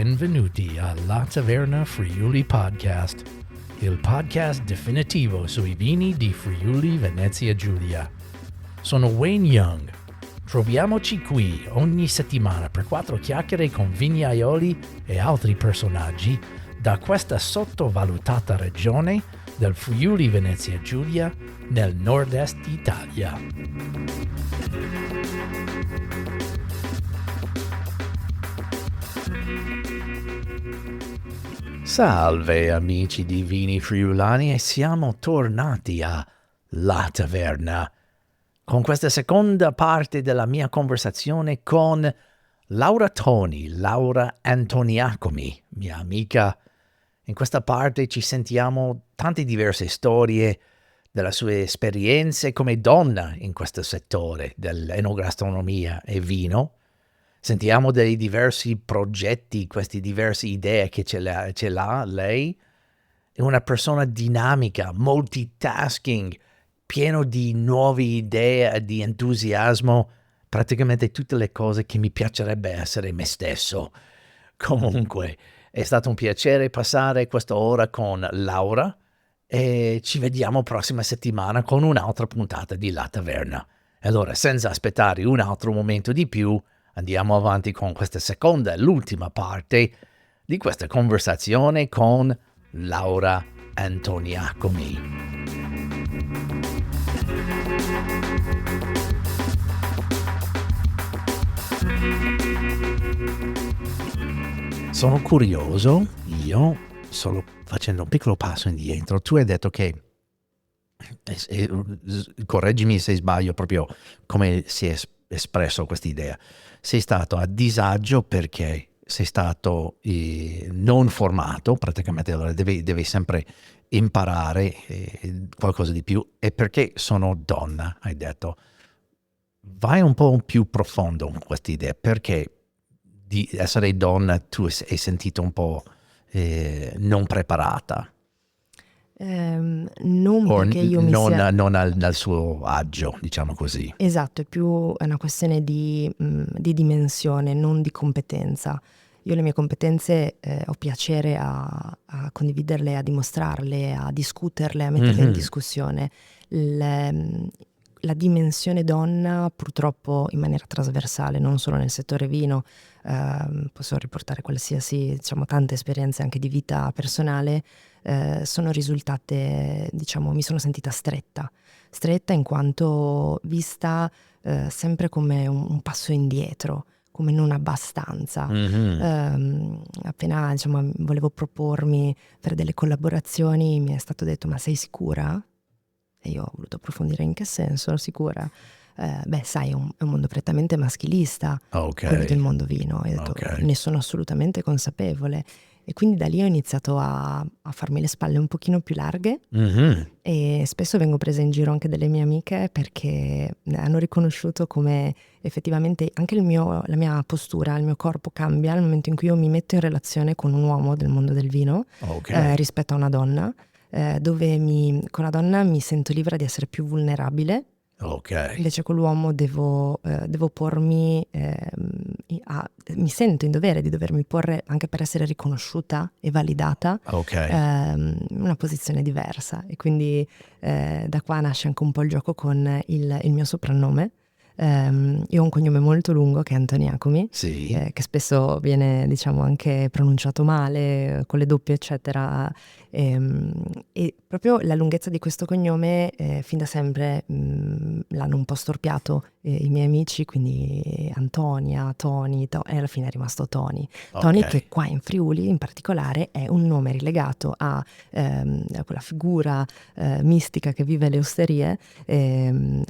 Benvenuti alla Taverna Friuli Podcast, il podcast definitivo sui vini di Friuli Venezia Giulia. Sono Wayne Young. Troviamoci qui ogni settimana per 4 chiacchiere con vignaioli e altri personaggi da questa sottovalutata regione del Friuli Venezia Giulia nel nord-est Italia. Salve amici di Vini Friulani, e siamo tornati a La Taverna con questa seconda parte della mia conversazione con Laura Toni, Laura Antoniacomi, mia amica. In questa parte ci sentiamo tante diverse storie delle sue esperienze come donna in questo settore dell'enogastronomia e vino. Sentiamo dei diversi progetti, queste diverse idee che ce l'ha lei. È una persona dinamica, multitasking, pieno di nuove idee e di entusiasmo, praticamente tutte le cose che mi piacerebbe essere me stesso. Comunque, è stato un piacere passare questa ora con Laura e ci vediamo prossima settimana con un'altra puntata di La Taverna. Allora, senza aspettare un altro momento di più, andiamo avanti con questa seconda e l'ultima parte di questa conversazione con Laura Antoniacomi. Sono curioso, io, solo facendo un piccolo passo indietro, tu hai detto che, correggimi se sbaglio, proprio come si è espresso questa idea, sei stato a disagio perché sei stato non formato, praticamente allora devi sempre imparare qualcosa di più, e perché sono donna, hai detto. Vai un po' più profondo in questa idea, perché di essere donna tu hai sentito un po' non preparata? Non perché io mi sia... Non al suo agio, diciamo così. Esatto, è una questione di dimensione, non di competenza. Io le mie competenze ho piacere a condividerle, a dimostrarle, a discuterle, a metterle in discussione. La dimensione donna, purtroppo in maniera trasversale, non solo nel settore vino, posso riportare qualsiasi, diciamo, tante esperienze anche di vita personale, sono risultate, diciamo, mi sono sentita stretta in quanto vista sempre come un passo indietro, come non abbastanza. Appena, diciamo, volevo propormi per delle collaborazioni, mi è stato detto: ma sei sicura? E io ho voluto approfondire in che senso sicura. Sai, è un mondo prettamente maschilista, quello del mondo vino. E ho detto, ne sono assolutamente consapevole. E quindi da lì ho iniziato a farmi le spalle un pochino più larghe, e spesso vengo presa in giro anche dalle mie amiche perché hanno riconosciuto come effettivamente anche la mia postura, il mio corpo cambia nel momento in cui io mi metto in relazione con un uomo del mondo del vino rispetto a una donna. Dove con la donna mi sento libera di essere più vulnerabile. Invece con l'uomo devo pormi, mi sento in dovere di dovermi porre, anche per essere riconosciuta e validata, una posizione diversa. E quindi da qua nasce anche un po' il gioco con il mio soprannome. Io ho un cognome molto lungo che è Antoniacomi, che spesso viene, diciamo, anche pronunciato male, con le doppie eccetera, e proprio la lunghezza di questo cognome fin da sempre l'hanno un po' storpiato i miei amici, quindi Antonia, Toni, e alla fine è rimasto Toni. Toni, che qua in Friuli in particolare è un nome rilegato a quella figura mistica che vive alle osterie, un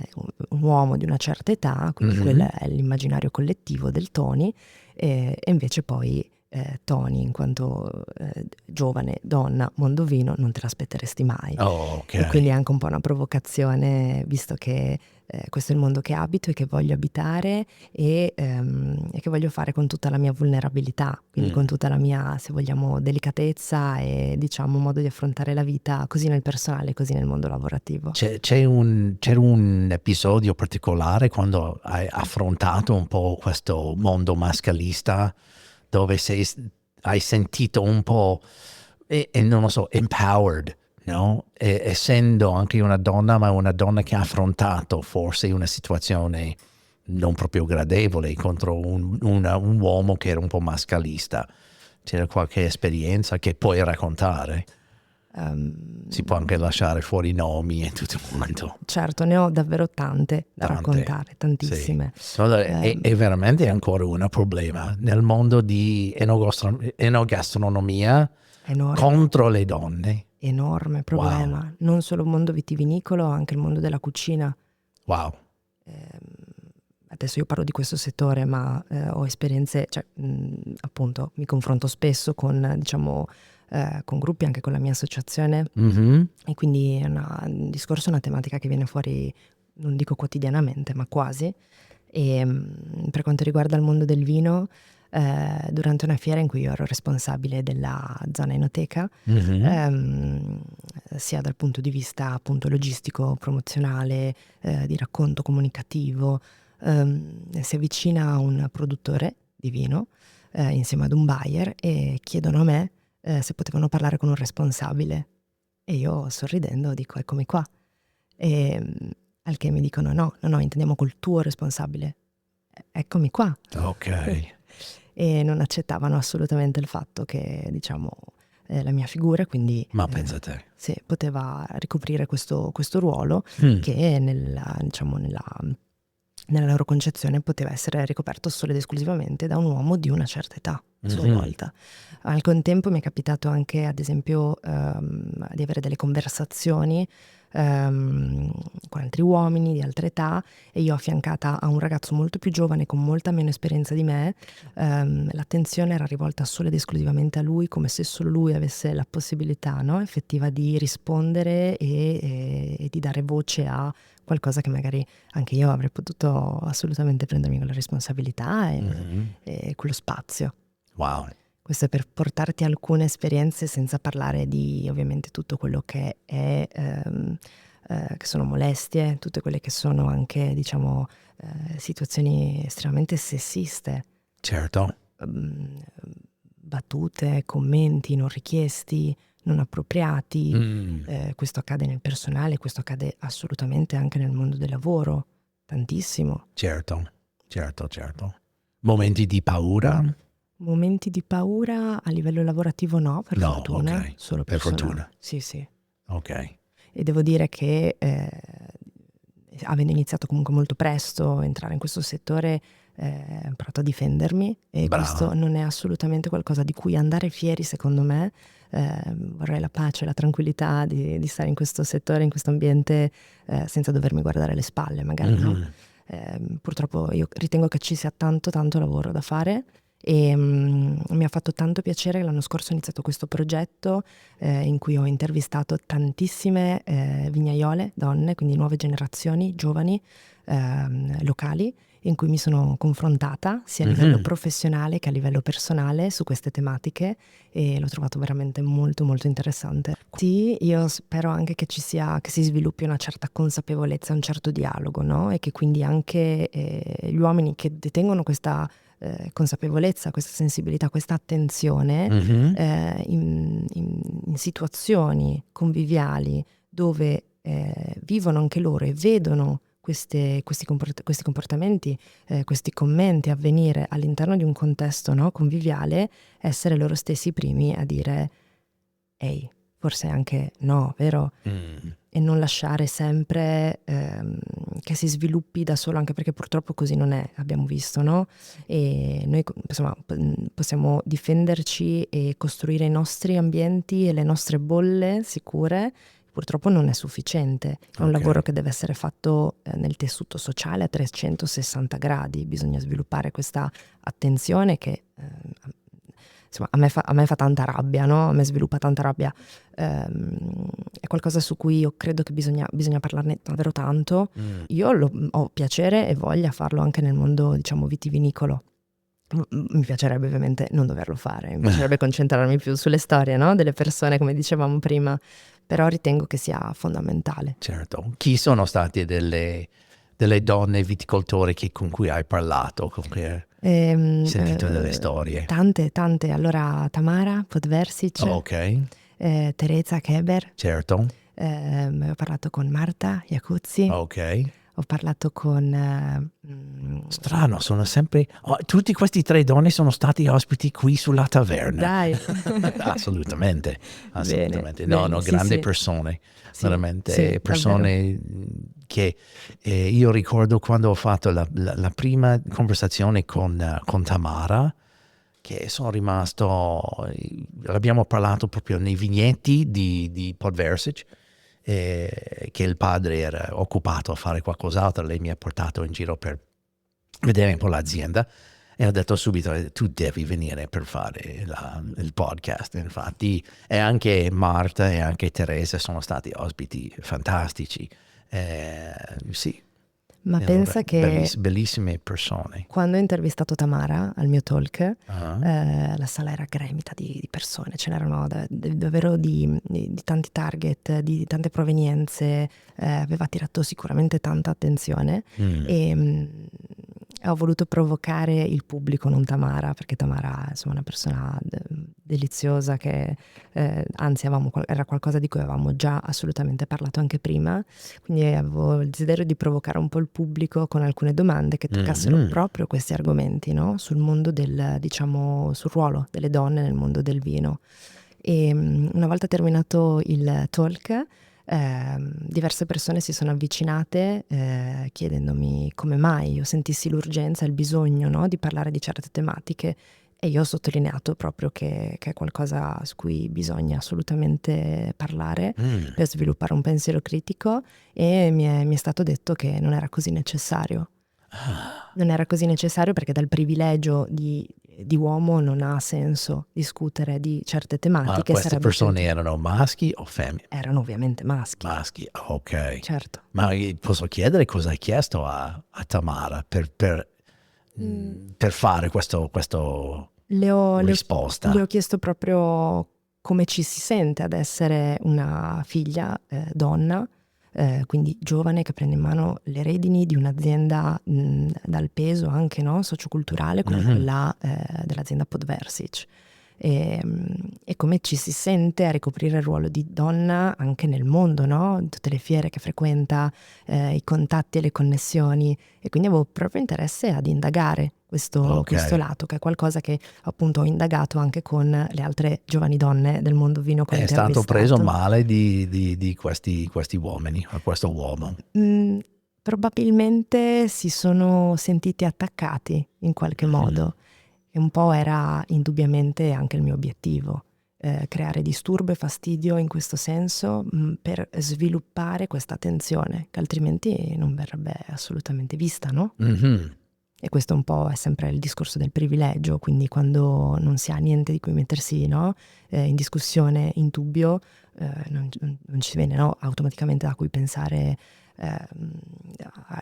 uomo di una certa età, quindi quello è l'immaginario collettivo del Toni, e invece poi Toni, in quanto giovane, donna, mondo vino, non te l'aspetteresti mai. E quindi è anche un po' una provocazione, visto che questo è il mondo che abito e che voglio abitare, e che voglio fare con tutta la mia vulnerabilità, quindi con tutta la mia, se vogliamo, delicatezza e, diciamo, modo di affrontare la vita, così nel personale, così nel mondo lavorativo. C'era un episodio particolare quando hai affrontato un po' questo mondo maschilista, dove hai sentito un po', e non lo so, empowered, no? Essendo anche una donna, ma una donna che ha affrontato forse una situazione non proprio gradevole contro un uomo che era un po' mascalista. C'era qualche esperienza che puoi raccontare? Si può anche lasciare fuori nomi e tutto quanto. Certo, ne ho davvero tante da Tante, raccontare, tantissime. Sì. Allora, è veramente ancora un problema nel mondo di enogastronomia Enorme, contro le donne. enorme problema. Non solo il mondo vitivinicolo, anche il mondo della cucina. Wow. Adesso io parlo di questo settore, ma ho esperienze, cioè appunto mi confronto spesso con, diciamo, con gruppi, anche con la mia associazione, e quindi è un discorso, una tematica che viene fuori, non dico quotidianamente, ma quasi. E per quanto riguarda il mondo del vino, durante una fiera in cui io ero responsabile della zona enoteca, sia dal punto di vista appunto logistico, promozionale, di racconto comunicativo, si avvicina un produttore di vino insieme ad un buyer e chiedono a me se potevano parlare con un responsabile, e io sorridendo dico eccomi qua, e al che mi dicono no, intendiamo col tuo responsabile, eccomi qua. Ok. E non accettavano assolutamente il fatto che, diciamo, la mia figura, quindi Ma pensa a te. sì, poteva ricoprire questo ruolo che diciamo, nella loro concezione poteva essere ricoperto solo ed esclusivamente da un uomo di una certa età, a sua volta. Al contempo mi è capitato anche, ad esempio, di avere delle conversazioni con altri uomini di altra età, e io affiancata a un ragazzo molto più giovane con molta meno esperienza di me. L'attenzione era rivolta solo ed esclusivamente a lui, come se solo lui avesse la possibilità, no, effettiva di rispondere e di dare voce a qualcosa che magari anche io avrei potuto assolutamente prendermi quella responsabilità e quello spazio. Wow. Questo è per portarti alcune esperienze, senza parlare di ovviamente tutto quello che è che sono molestie, tutte quelle che sono anche, diciamo, situazioni estremamente sessiste. Certo. Battute, commenti non richiesti, non appropriati. Questo accade nel personale, questo accade assolutamente anche nel mondo del lavoro, tantissimo. Certo. Momenti di paura? Momenti di paura a livello lavorativo no, per fortuna, ok. solo Per personale. fortuna. Sì. Ok. E devo dire che avendo iniziato comunque molto presto a entrare in questo settore, ho imparato a difendermi, e Brava. questo non è assolutamente qualcosa di cui andare fieri, secondo me. Vorrei la pace, la tranquillità di stare in questo settore, in questo ambiente, senza dovermi guardare le spalle magari, no? Purtroppo io ritengo che ci sia tanto lavoro da fare, e mi ha fatto tanto piacere che l'anno scorso ho iniziato questo progetto in cui ho intervistato tantissime vignaiole, donne, quindi nuove generazioni, giovani, locali, in cui mi sono confrontata sia a livello professionale che a livello personale su queste tematiche, e l'ho trovato veramente molto interessante. Sì, io spero anche che che si sviluppi una certa consapevolezza, un certo dialogo, no? E che quindi anche gli uomini che detengono questa consapevolezza, questa sensibilità, questa attenzione in situazioni conviviali dove vivono anche loro e vedono questi comportamenti, questi commenti avvenire all'interno di un contesto, no, conviviale, essere loro stessi i primi a dire ehi, forse anche no, vero? E non lasciare sempre che si sviluppi da solo, anche perché purtroppo così non è, abbiamo visto, no? E noi insomma possiamo difenderci e costruire i nostri ambienti e le nostre bolle sicure. Purtroppo non è sufficiente, è un lavoro che deve essere fatto nel tessuto sociale a 360 gradi, bisogna sviluppare questa attenzione che insomma a me fa tanta rabbia, no? A me sviluppa tanta rabbia, è qualcosa su cui io credo che bisogna parlarne davvero tanto. Io ho piacere e voglia farlo anche nel mondo, diciamo, vitivinicolo. Mi piacerebbe ovviamente non doverlo fare, mi piacerebbe concentrarmi più sulle storie, no? Delle persone, come dicevamo prima, però ritengo che sia fondamentale. Certo. Chi sono state delle donne viticoltori con cui hai parlato? Sentito delle storie. Tante. Allora, Tamara Podversic, Ok, Teresa Keber, certo. ho parlato con Marta Iacuzzi, Ok. ho parlato con... Strano, sono sempre... tutti questi 3 donne sono stati ospiti qui sulla taverna. Dai! Assolutamente. Bene, No, bene, sì, grandi sì. persone. Sì, Veramente sì, persone che io ricordo quando ho fatto la prima conversazione con Tamara, che sono rimasto... Abbiamo parlato proprio nei vignetti di Podversic, che il padre era occupato a fare qualcos'altro, lei mi ha portato in giro per vedere un po' l'azienda e ho detto subito tu devi venire per fare il podcast. Infatti, e anche Marta e anche Teresa sono stati ospiti fantastici. Sì, Ma pensa che bellissime persone. quando ho intervistato Tamara al mio talk, Ah, la sala era gremita di persone, ce n'erano davvero di tanti target, di tante provenienze, aveva attirato sicuramente tanta attenzione e ho voluto provocare il pubblico, non Tamara, perché Tamara insomma, è una persona deliziosa che anzi era qualcosa di cui avevamo già assolutamente parlato anche prima, quindi avevo il desiderio di provocare un po' il pubblico con alcune domande che toccassero proprio questi argomenti, no? Sul mondo diciamo, sul ruolo delle donne nel mondo del vino. E una volta terminato il talk, diverse persone si sono avvicinate chiedendomi come mai io sentissi l'urgenza e il bisogno, no, di parlare di certe tematiche, e io ho sottolineato proprio che è qualcosa su cui bisogna assolutamente parlare per sviluppare un pensiero critico, e mi è stato detto che non era così necessario. Non era così necessario perché dal privilegio di uomo non ha senso discutere di certe ma tematiche. queste persone erano maschi o femmine? Erano ovviamente maschi. Maschi, ok. Certo. Ma posso chiedere cosa hai chiesto a Tamara per fare questo risposta? Le ho chiesto proprio come ci si sente ad essere una figlia donna, quindi giovane, che prende in mano le redini di un'azienda dal peso anche, no, socioculturale come quella dell'azienda Podversic. E come ci si sente a ricoprire il ruolo di donna anche nel mondo, no? Tutte le fiere che frequenta, i contatti e le connessioni, e quindi avevo proprio interesse ad indagare questo lato, che è qualcosa che appunto ho indagato anche con le altre giovani donne del mondo vino che ho intervistato. È stato preso male di questi uomini, o questo uomo? Probabilmente si sono sentiti attaccati in qualche modo. E un po' era indubbiamente anche il mio obiettivo, creare disturbo e fastidio in questo senso, per sviluppare questa tensione, che altrimenti non verrebbe assolutamente vista, no? E questo un po' è sempre il discorso del privilegio, quindi quando non si ha niente di cui mettersi, no, in discussione, in dubbio, non ci viene, no, automaticamente da cui pensare a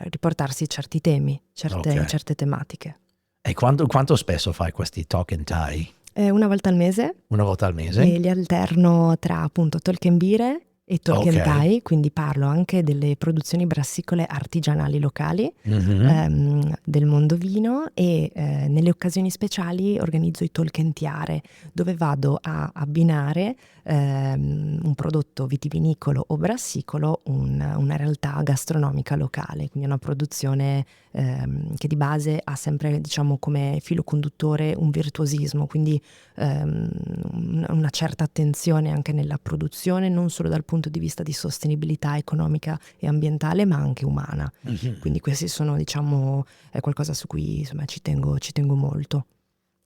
riportarsi certi temi, certe tematiche. E quanto spesso fai questi talk and tie? Una volta al mese. Una volta al mese? E li alterno tra appunto talk and beer e talk and tie, quindi parlo anche delle produzioni brassicole artigianali locali del mondo vino, e nelle occasioni speciali organizzo i talk and tiare, dove vado a abbinare un prodotto vitivinicolo o brassicolo, una realtà gastronomica locale, quindi una produzione che di base ha sempre, diciamo, come filo conduttore un virtuosismo, quindi una certa attenzione anche nella produzione, non solo dal punto di vista di sostenibilità economica e ambientale, ma anche umana. Quindi questi sono, diciamo, è qualcosa su cui insomma ci tengo molto.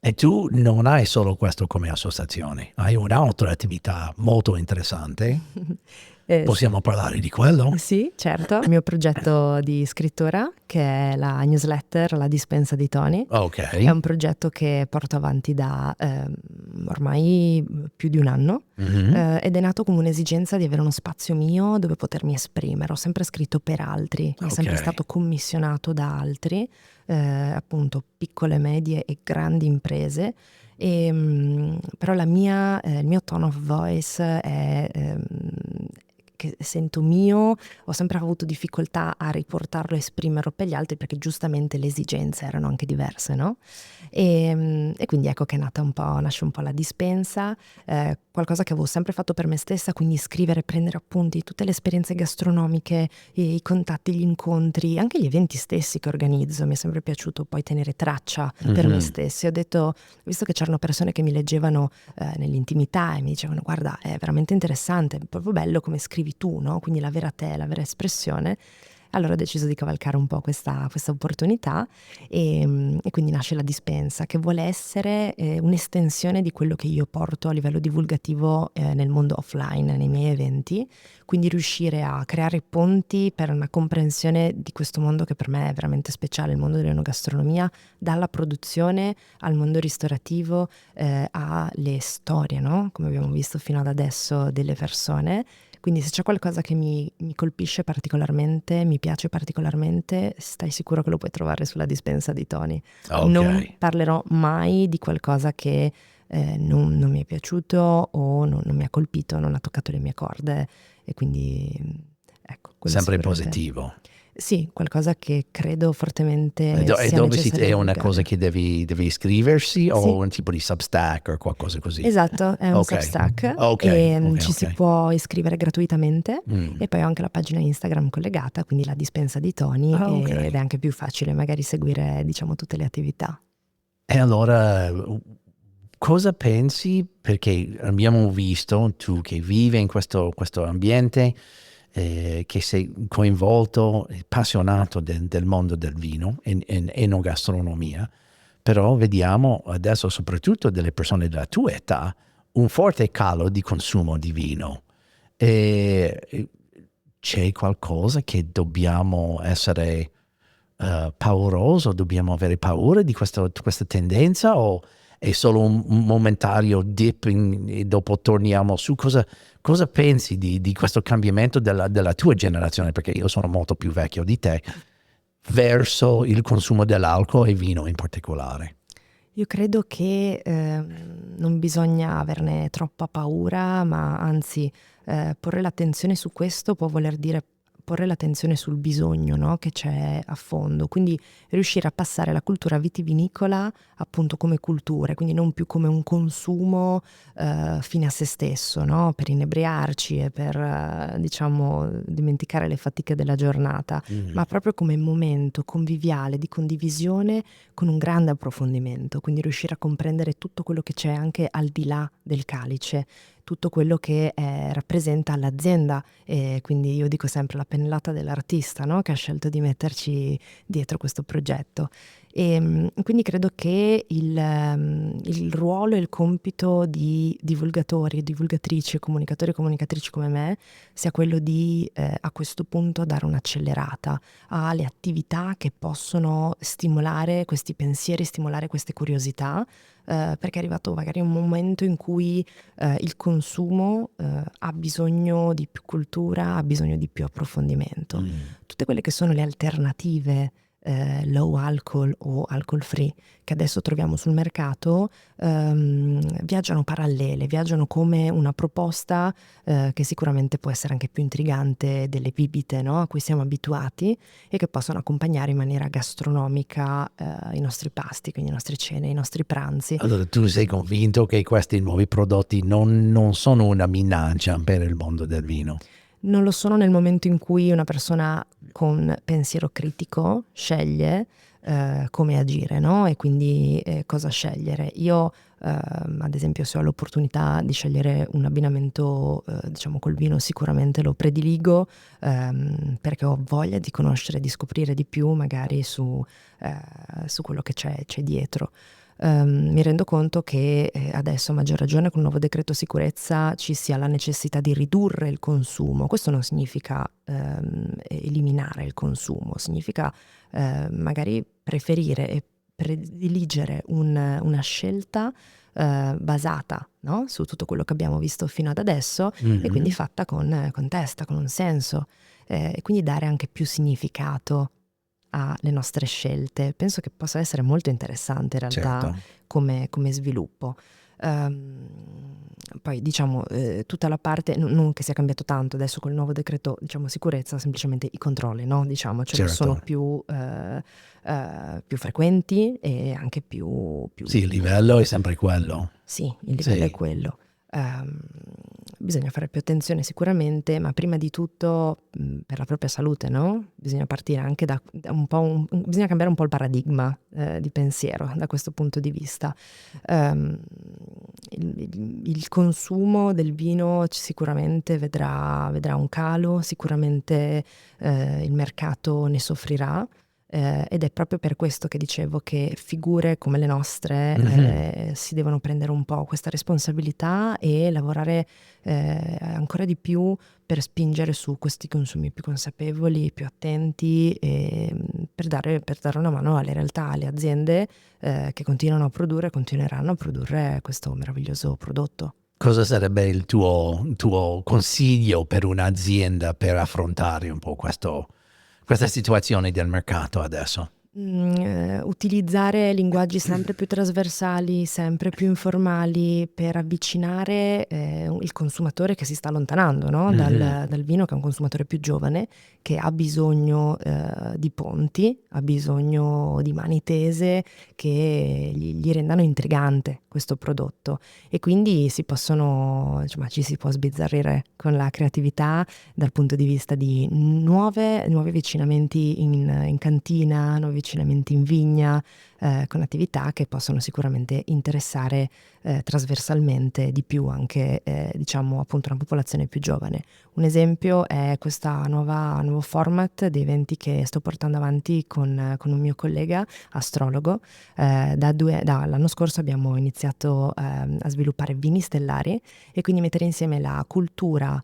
E tu non hai solo questo come associazione, hai un'altra attività molto interessante. Possiamo parlare di quello? Sì, certo. Il mio progetto di scrittura, che è la newsletter La dispensa di Tony, è un progetto che porto avanti da ormai più di un anno, ed è nato come un'esigenza di avere uno spazio mio dove potermi esprimere. Ho sempre scritto per altri, è sempre stato commissionato da altri, appunto piccole, medie e grandi imprese. Però il mio tone of voice è che sento mio, ho sempre avuto difficoltà a riportarlo e esprimerlo per gli altri, perché giustamente le esigenze erano anche diverse, no? E quindi ecco che nasce un po' la dispensa, qualcosa che avevo sempre fatto per me stessa, quindi scrivere, prendere appunti, tutte le esperienze gastronomiche, i contatti, gli incontri, anche gli eventi stessi che organizzo. Mi è sempre piaciuto poi tenere traccia per me stessi. Ho detto, visto che c'erano persone che mi leggevano nell'intimità e mi dicevano guarda, è veramente interessante, è proprio bello come scrivi tu, no? Quindi la vera te, la vera espressione. Allora ho deciso di cavalcare un po' questa opportunità e quindi nasce la dispensa, che vuole essere un'estensione di quello che io porto a livello divulgativo nel mondo offline, nei miei eventi, quindi riuscire a creare ponti per una comprensione di questo mondo che per me è veramente speciale, il mondo dell'enogastronomia, dalla produzione al mondo ristorativo, alle storie, no? Come abbiamo visto fino ad adesso delle persone. Quindi se c'è qualcosa che mi colpisce particolarmente, mi piace particolarmente, stai sicuro che lo puoi trovare sulla dispensa di Tony. Non parlerò mai di qualcosa che non mi è piaciuto o non mi ha colpito, non ha toccato le mie corde, e quindi ecco. Sempre positivo. Sì, qualcosa che credo fortemente E sia dove necessario è una divulgare. cosa che devi iscriversi o Sì. un tipo di Substack o qualcosa così? Esatto, è un Substack e ci si può iscrivere gratuitamente e poi ho anche la pagina Instagram collegata, quindi la dispensa di Tony, ed è anche più facile magari seguire, diciamo, tutte le attività. E allora cosa pensi, perché abbiamo visto tu che vivi in questo ambiente, che sei coinvolto, appassionato del mondo del vino in enogastronomia, però vediamo adesso soprattutto delle persone della tua età un forte calo di consumo di vino. E c'è qualcosa che dobbiamo essere pauroso, dobbiamo avere paura di questa tendenza, o è solo un momentario dip e dopo torniamo su? Cosa pensi di questo cambiamento della tua generazione, perché io sono molto più vecchio di te, verso il consumo dell'alcol e vino in particolare? Io credo che non bisogna averne troppa paura, ma anzi porre l'attenzione su questo può voler dire porre l'attenzione sul bisogno, no? Che c'è a fondo, quindi riuscire a passare la cultura vitivinicola appunto come cultura, quindi non più come un consumo fine a se stesso, no? Per inebriarci e per diciamo dimenticare le fatiche della giornata, ma proprio come momento conviviale di condivisione con un grande approfondimento, quindi riuscire a comprendere tutto quello che c'è anche al di là del calice, tutto quello che rappresenta l'azienda, e quindi io dico sempre la pennellata dell'artista, no? Che ha scelto di metterci dietro questo progetto. E quindi credo che il ruolo e il compito di divulgatori, divulgatrici, comunicatori e comunicatrici come me sia quello di a questo punto dare un'accelerata alle attività che possono stimolare questi pensieri, stimolare queste curiosità, perché è arrivato magari un momento in cui il consumo ha bisogno di più cultura, ha bisogno di più approfondimento. Tutte quelle che sono le alternative low alcol o alcol free che adesso troviamo sul mercato viaggiano parallele, viaggiano come una proposta che sicuramente può essere anche più intrigante delle bibite, no? A cui siamo abituati e che possono accompagnare in maniera gastronomica i nostri pasti, quindi le nostre cene, i nostri pranzi. Allora tu sei convinto che questi nuovi prodotti non sono una minaccia per il mondo del vino? Non lo sono nel momento in cui una persona con pensiero critico sceglie come agire, no? E quindi cosa scegliere. Io ad esempio, se ho l'opportunità di scegliere un abbinamento diciamo col vino, sicuramente lo prediligo perché ho voglia di conoscere, di scoprire di più magari su quello che c'è dietro. Mi rendo conto che adesso, a maggior ragione con il nuovo decreto sicurezza, ci sia la necessità di ridurre il consumo. Questo non significa eliminare il consumo, significa magari preferire e prediligere una scelta basata, no? Su tutto quello che abbiamo visto fino ad adesso e quindi fatta con testa, con un senso, e quindi dare anche più significato alle nostre scelte. Penso che possa essere molto interessante in realtà, Certo. come sviluppo. Poi diciamo tutta la parte, non che sia cambiato tanto adesso col nuovo decreto, diciamo, sicurezza, semplicemente i controlli, no? Diciamo, cioè sono Certo. più frequenti e anche più. Sì, il livello è sempre quello. Sì, il livello è Sì. quello. Bisogna fare più attenzione sicuramente, ma prima di tutto per la propria salute, no? Bisogna partire anche da un po' bisogna cambiare un po' il paradigma di pensiero da questo punto di vista. Il consumo del vino sicuramente vedrà un calo, sicuramente il mercato ne soffrirà. Ed è proprio per questo che dicevo che figure come le nostre si devono prendere un po' questa responsabilità e lavorare ancora di più per spingere su questi consumi più consapevoli, più attenti, e per dare una mano alle realtà, alle aziende che continueranno a produrre questo meraviglioso prodotto. Cosa sarebbe il tuo consiglio per un'azienda per affrontare un po' questa situazione del mercato adesso? Utilizzare linguaggi sempre più trasversali, sempre più informali per avvicinare il consumatore che si sta allontanando, no? Dal vino, che è un consumatore più giovane, che ha bisogno di ponti, ha bisogno di mani tese che gli rendano intrigante questo prodotto, e quindi ci si può sbizzarrire con la creatività dal punto di vista di nuovi avvicinamenti in cantina, nuovi avvicinamenti in vigna, con attività che possono sicuramente interessare trasversalmente di più anche diciamo appunto una popolazione più giovane. Un esempio è questa nuovo format dei eventi che sto portando avanti con un mio collega astrologo. Dall'anno scorso abbiamo iniziato a sviluppare vini stellari e quindi mettere insieme la cultura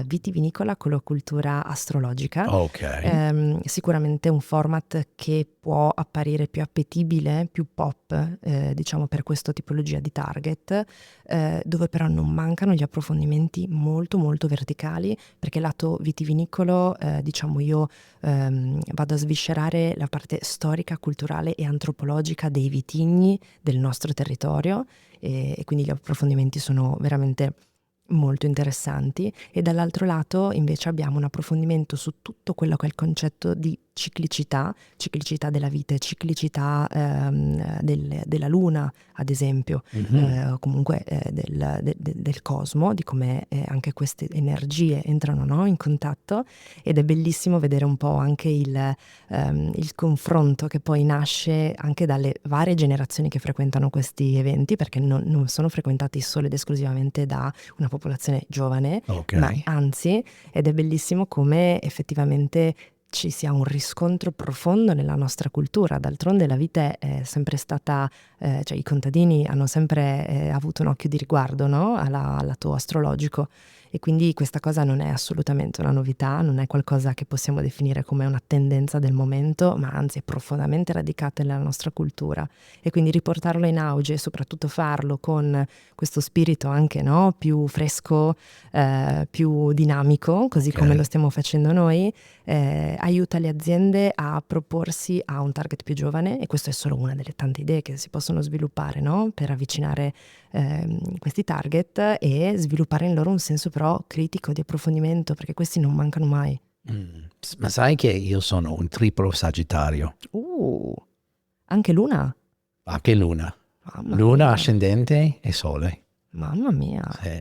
vitivinicola con la cultura astrologica. Ok. Sicuramente un format che può apparire più appetibile, più pop, diciamo, per questa tipologia di target, dove però non mancano gli approfondimenti molto molto verticali, perché lato vitivinicolo, diciamo, io vado a sviscerare la parte storica, culturale e antropologica dei vitigni del nostro territorio, e quindi gli approfondimenti sono veramente molto interessanti. E dall'altro lato invece abbiamo un approfondimento su tutto quello che è il concetto di ciclicità della vita, ciclicità della luna, ad esempio, o comunque del cosmo, di come anche queste energie entrano, no, in contatto. Ed è bellissimo vedere un po' anche il confronto che poi nasce anche dalle varie generazioni che frequentano questi eventi, perché non sono frequentati solo ed esclusivamente da una popolazione giovane, Ok. ma anzi, ed è bellissimo come effettivamente ci sia un riscontro profondo nella nostra cultura. D'altronde la vite è sempre stata, cioè i contadini hanno sempre avuto un occhio di riguardo, no? al lato astrologico, e quindi questa cosa non è assolutamente una novità, non è qualcosa che possiamo definire come una tendenza del momento, ma anzi è profondamente radicata nella nostra cultura, e quindi riportarlo in auge e soprattutto farlo con questo spirito anche, no, più fresco, più dinamico, così come lo stiamo facendo noi, aiuta le aziende a proporsi a un target più giovane, e questa è solo una delle tante idee che si possono sviluppare, no? Per avvicinare questi target e sviluppare in loro un senso però critico di approfondimento, perché questi non mancano mai. Ma sai che io sono un triplo sagittario, Anche Luna? anche luna. Mamma Luna, mia, ascendente e sole. mamma mia. Sì.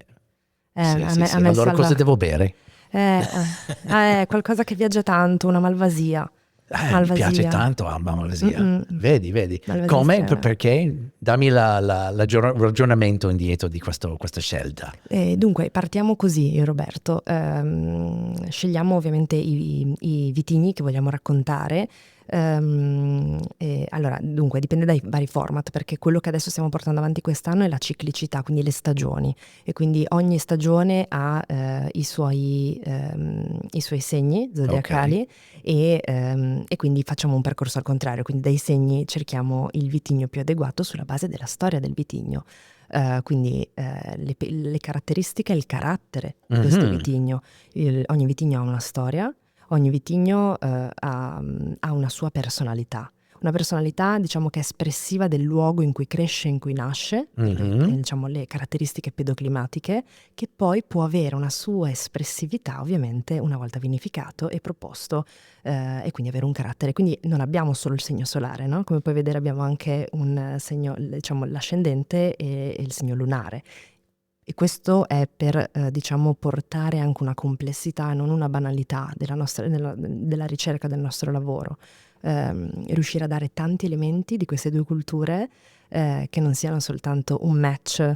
A Sì, me, sì. a me Allora cosa devo bere? qualcosa che viaggia tanto, una malvasia. Mi piace Malvasia. tanto Malvasia. Mm-mm. Vedi. Malvasia Come? estrema. Perché? Dammi il ragionamento indietro di questa scelta. Dunque, partiamo così, Roberto. Scegliamo ovviamente i vitigni che vogliamo raccontare. Allora, dunque, dipende dai vari format, perché quello che adesso stiamo portando avanti quest'anno è la ciclicità, quindi le stagioni. E quindi ogni stagione ha i suoi segni zodiacali, e quindi facciamo un percorso al contrario. Quindi dai segni cerchiamo il vitigno più adeguato sulla base della storia del vitigno. Quindi le caratteristiche e il carattere di questo vitigno. Ogni vitigno ha una storia, ogni vitigno ha una sua personalità. una personalità diciamo che è espressiva del luogo in cui cresce, in cui nasce, diciamo le caratteristiche pedoclimatiche, che poi può avere una sua espressività ovviamente una volta vinificato e proposto, e quindi avere un carattere. Quindi non abbiamo solo il segno solare, no? Come puoi vedere abbiamo anche un segno, diciamo l'ascendente e il segno lunare. E questo è per diciamo portare anche una complessità, non una banalità della ricerca del nostro lavoro. Riuscire a dare tanti elementi di queste due culture che non siano soltanto un match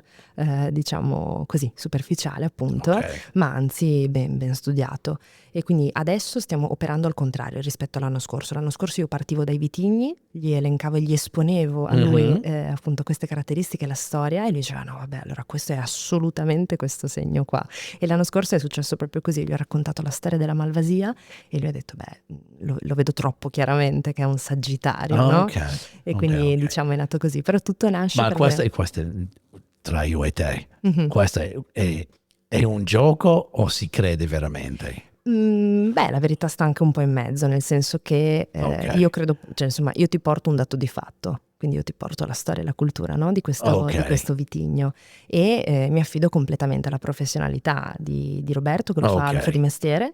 diciamo così superficiale appunto, ma anzi ben studiato. E quindi adesso stiamo operando al contrario rispetto all'anno scorso. L'anno scorso io partivo dai vitigni, gli elencavo e gli esponevo a lui appunto queste caratteristiche, la storia, e lui diceva no vabbè allora questo è assolutamente questo segno qua. E l'anno scorso è successo proprio così, gli ho raccontato la storia della Malvasia e lui ha detto beh lo vedo troppo chiaramente che è un Sagittario, no? E quindi diciamo è nato così, però tutto nasce Ma questo è tra io e te, questo è un gioco o si crede veramente? Beh, la verità sta anche un po' in mezzo, nel senso che io credo, cioè insomma, io ti porto un dato di fatto, quindi io ti porto la storia e la cultura, no? di questo vitigno, e mi affido completamente alla professionalità di Roberto, che lo fa di mestiere,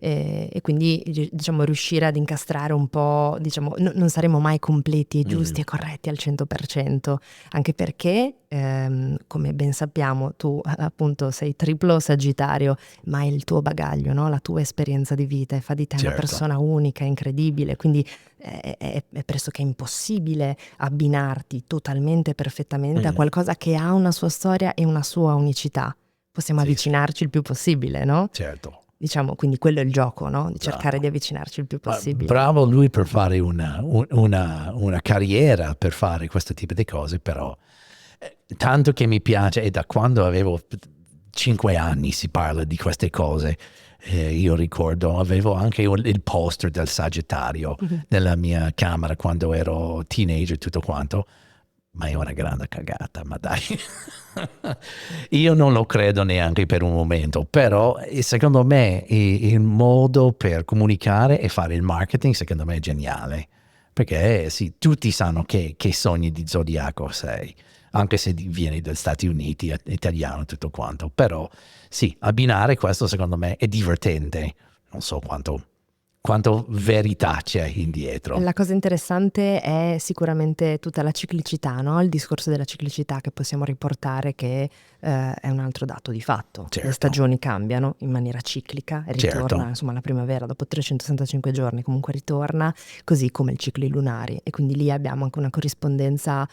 e quindi diciamo riuscire ad incastrare un po', diciamo, non saremo mai completi e giusti e corretti al 100%, anche perché come ben sappiamo tu appunto sei triplo Sagittario, ma è il tuo bagaglio, no? La tua esperienza di vita e fa di te una persona unica, incredibile, quindi è pressoché impossibile abbinarti totalmente perfettamente a qualcosa che ha una sua storia e una sua unicità. Possiamo avvicinarci il più possibile, no? Certo. Diciamo, quindi quello è il gioco, no? Di cercare di avvicinarci il più possibile. Bravo lui per fare una carriera per fare questo tipo di cose, però tanto che mi piace, e da quando avevo 5 anni si parla di queste cose. Io ricordo, avevo anche il poster del Sagittario nella mia camera quando ero teenager e tutto quanto, ma è una grande cagata, ma dai. Io non lo credo neanche per un momento, però secondo me il modo per comunicare e fare il marketing secondo me è geniale, perché sì, tutti sanno che sogni di zodiaco sei, anche se vieni dagli Stati Uniti, italiano, tutto quanto. Però sì, abbinare questo secondo me è divertente. Non so quanto verità c'è indietro. La cosa interessante è sicuramente tutta la ciclicità, no? Il discorso della ciclicità che possiamo riportare, che è un altro dato di fatto. Le stagioni cambiano in maniera ciclica e ritorna, insomma la primavera dopo 365 giorni comunque ritorna, così come i cicli lunari, e quindi lì abbiamo anche una corrispondenza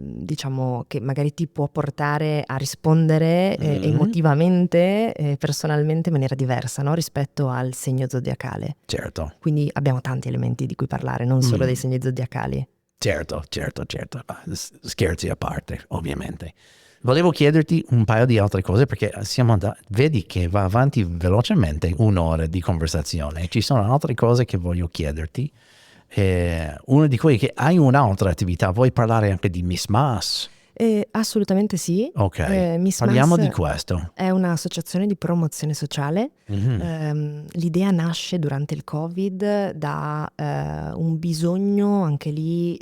diciamo che magari ti può portare a rispondere emotivamente, personalmente in maniera diversa, no? Rispetto al segno zodiacale. Certo. Quindi abbiamo tanti elementi di cui parlare, non solo dei segni zodiacali. Certo. Scherzi a parte, ovviamente. Volevo chiederti un paio di altre cose, perché vedi che va avanti velocemente un'ora di conversazione. Ci sono altre cose che voglio chiederti. Una di quelle che hai un'altra attività, vuoi parlare anche di Miss Mas? Assolutamente sì. Miss Parliamo di questo. È un'associazione di promozione sociale. L'idea nasce durante il Covid da un bisogno anche lì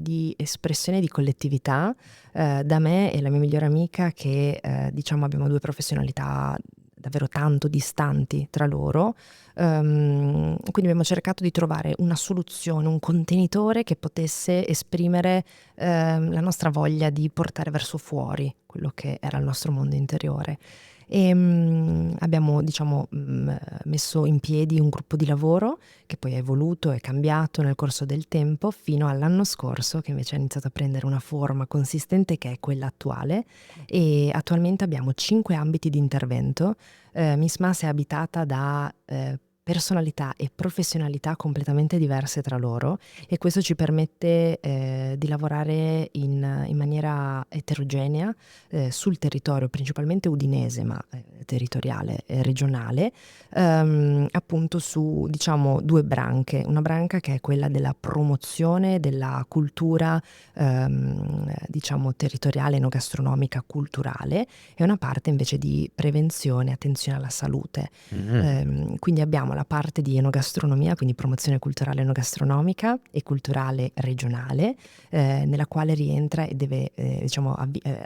di espressione di collettività, da me e la mia migliore amica, che diciamo abbiamo due professionalità davvero tanto distanti tra loro, quindi abbiamo cercato di trovare una soluzione, un contenitore che potesse esprimere la nostra voglia di portare verso fuori quello che era il nostro mondo interiore. E abbiamo diciamo messo in piedi un gruppo di lavoro che poi è evoluto e cambiato nel corso del tempo, fino all'anno scorso, che invece ha iniziato a prendere una forma consistente, che è quella attuale, e attualmente abbiamo 5 ambiti di intervento. Miss Mas è abitata da personalità e professionalità completamente diverse tra loro, e questo ci permette di lavorare in maniera eterogenea sul territorio principalmente udinese, ma territoriale e regionale, appunto su diciamo 2 branche. Una branca che è quella della promozione della cultura diciamo territoriale, enogastronomica, culturale, e una parte invece di prevenzione, attenzione alla salute. Quindi abbiamo la la parte di enogastronomia, quindi promozione culturale enogastronomica e culturale regionale, nella quale rientra e deve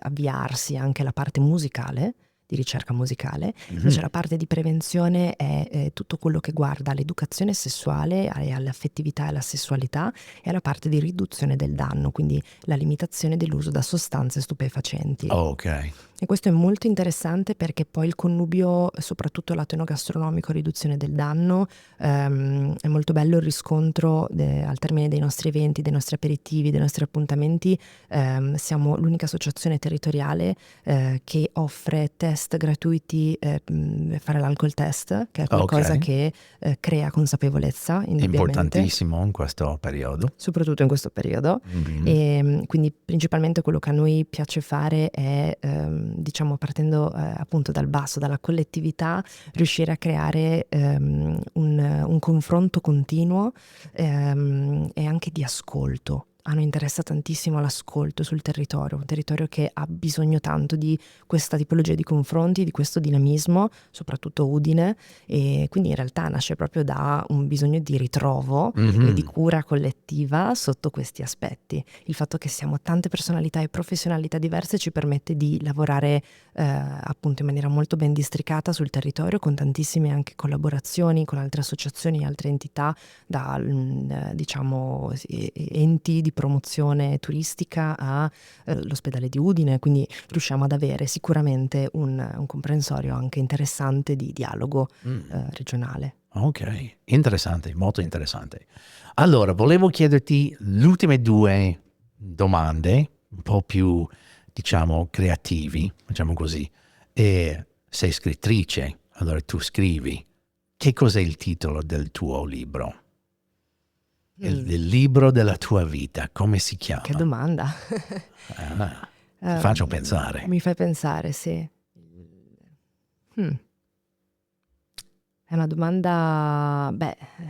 avviarsi anche la parte musicale, di ricerca musicale. Invece la parte di prevenzione è tutto quello che guarda all'educazione sessuale, all'affettività e alla sessualità, e alla parte di riduzione del danno, quindi la limitazione dell'uso da sostanze stupefacenti. Ok. E questo è molto interessante perché poi il connubio, soprattutto lato enogastronomico, riduzione del danno, è molto bello il riscontro al termine dei nostri eventi, dei nostri aperitivi, dei nostri appuntamenti. Siamo l'unica associazione territoriale che offre test gratuiti, fare l'alcol test, che è qualcosa che crea consapevolezza, È indubbiamente. importantissimo in questo periodo. Soprattutto in questo periodo. E quindi principalmente quello che a noi piace fare è, partendo appunto dal basso, dalla collettività, riuscire a creare un confronto continuo e anche di ascolto. A noi interessa tantissimo l'ascolto sul territorio, un territorio che ha bisogno tanto di questa tipologia di confronti, di questo dinamismo, soprattutto Udine, e quindi in realtà nasce proprio da un bisogno di ritrovo e di cura collettiva sotto questi aspetti. Il fatto che siamo tante personalità e professionalità diverse ci permette di lavorare appunto in maniera molto ben districata sul territorio, con tantissime anche collaborazioni con altre associazioni e altre entità, da enti di promozione turistica all'ospedale di Udine, quindi riusciamo ad avere sicuramente un comprensorio anche interessante di dialogo regionale. Ok, interessante, molto interessante. Allora, volevo chiederti le ultime due domande, un po' più, diciamo, creativi, diciamo così. E sei scrittrice, allora tu scrivi. Che cos'è il titolo del tuo libro? Il libro della tua vita, come si chiama? Che domanda! Ti faccio pensare. Mi fai pensare, sì. È una domanda,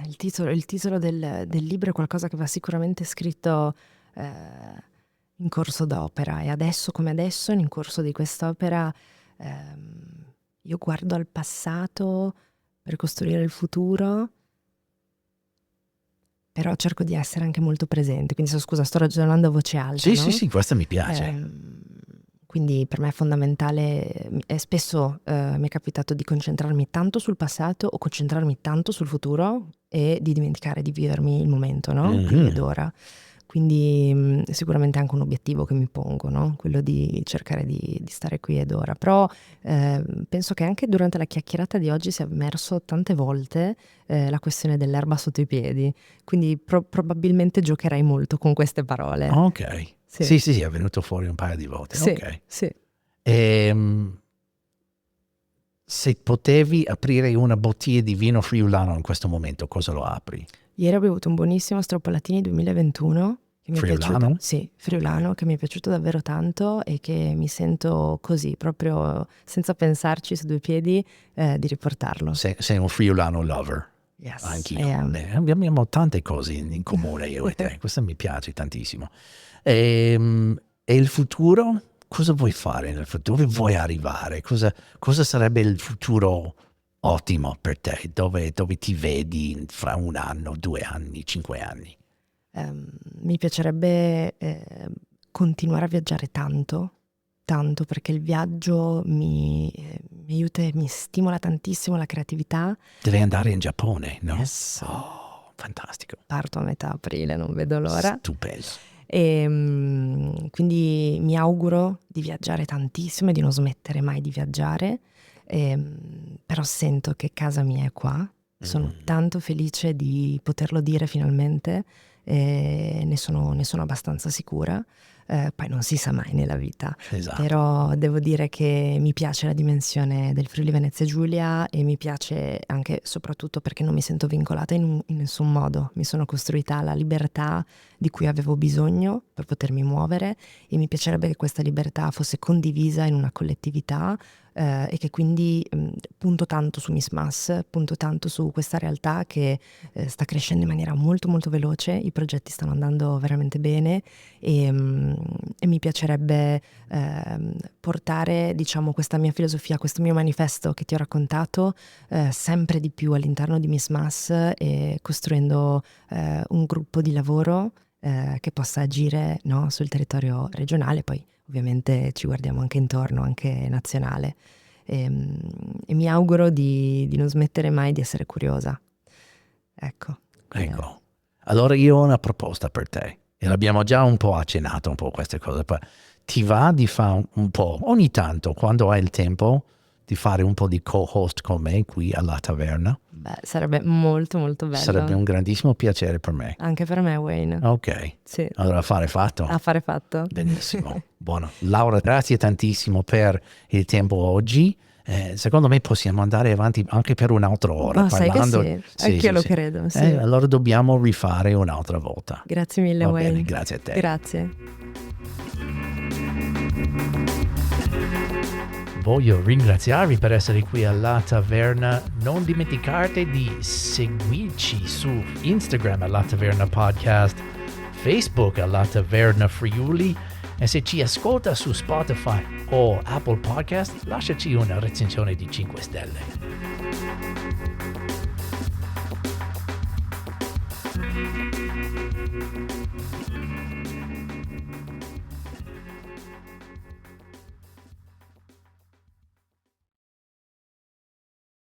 il titolo del libro è qualcosa che va sicuramente scritto in corso d'opera, e adesso come adesso, in corso di quest'opera, io guardo al passato per costruire il futuro, però cerco di essere anche molto presente, quindi scusa, sto ragionando a voce alta, Sì, no? sì, questo mi piace. Quindi per me è fondamentale, e spesso mi è capitato di concentrarmi tanto sul passato o concentrarmi tanto sul futuro e di dimenticare di vivermi il momento, no? Qui ed ora. Quindi sicuramente è anche un obiettivo che mi pongo, no? Quello di cercare di stare qui ed ora. Però penso che anche durante la chiacchierata di oggi sia emerso tante volte la questione dell'erba sotto i piedi. Quindi probabilmente giocherai molto con queste parole. Ok. Sì, è venuto fuori un paio di volte. Sì, Ok. sì. Se potevi aprire una bottiglia di vino friulano in questo momento, cosa lo apri? Ieri ho bevuto un buonissimo Stroppolatini 2021. Che mi friulano? È piaciuto, sì, friulano, che mi è piaciuto davvero tanto e che mi sento così, proprio senza pensarci, su due piedi, di riportarlo. Sei un friulano lover. Yes, Anch'io. Abbiamo tante cose in comune io e te, questo mi piace tantissimo. E il futuro? Cosa vuoi fare nel futuro? Dove vuoi arrivare? Cosa sarebbe il futuro ottimo per te? Dove ti vedi fra 1 anno, 2 anni, 5 anni? Mi piacerebbe continuare a viaggiare tanto, perché il viaggio mi aiuta e mi stimola tantissimo la creatività. Devi andare in Giappone, no? Yes. Oh, fantastico. Parto a metà aprile, non vedo l'ora. Stupendo. E quindi mi auguro di viaggiare tantissimo e di non smettere mai di viaggiare, però sento che casa mia è qua. Sono tanto felice di poterlo dire finalmente, e ne sono abbastanza sicura. Poi non si sa mai nella vita. Esatto. Però devo dire che mi piace la dimensione del Friuli Venezia Giulia, e mi piace anche soprattutto perché non mi sento vincolata in nessun modo. Mi sono costruita la libertà di cui avevo bisogno per potermi muovere, e mi piacerebbe che questa libertà fosse condivisa in una collettività, e che quindi punto tanto su Miss Mass, punto tanto su questa realtà che sta crescendo in maniera molto molto veloce. I progetti stanno andando veramente bene, e e mi piacerebbe portare, diciamo, questa mia filosofia, questo mio manifesto che ti ho raccontato sempre di più all'interno di Miss Mass, e costruendo un gruppo di lavoro che possa agire, no, sul territorio regionale, poi ovviamente ci guardiamo anche intorno, anche nazionale, e mi auguro di non smettere mai di essere curiosa. Ecco. Allora io ho una proposta per te, e l'abbiamo già un po' accennato un po' queste cose, poi ti va di fare un po', ogni tanto, quando hai il tempo, di fare un po' di co-host con me qui alla taverna? Beh, sarebbe molto molto bello. Sarebbe un grandissimo piacere per me. Anche per me, Wayne. Ok, sì. Allora affare fatto. Affare fatto. Benissimo, buono. Laura, grazie tantissimo per il tempo oggi. Secondo me possiamo andare avanti anche per un'altra ora. Ma parlando... sai che sì, anch'io lo credo. Sì. Allora dobbiamo rifare un'altra volta. Grazie mille, Va Wayne. bene, grazie a te. Grazie. Voglio ringraziarvi per essere qui alla taverna. Non dimenticate di seguirci su Instagram alla Taverna Podcast, Facebook alla Taverna Friuli, e se ci ascolta su Spotify o Apple Podcast, lasciaci una recensione di 5 stelle.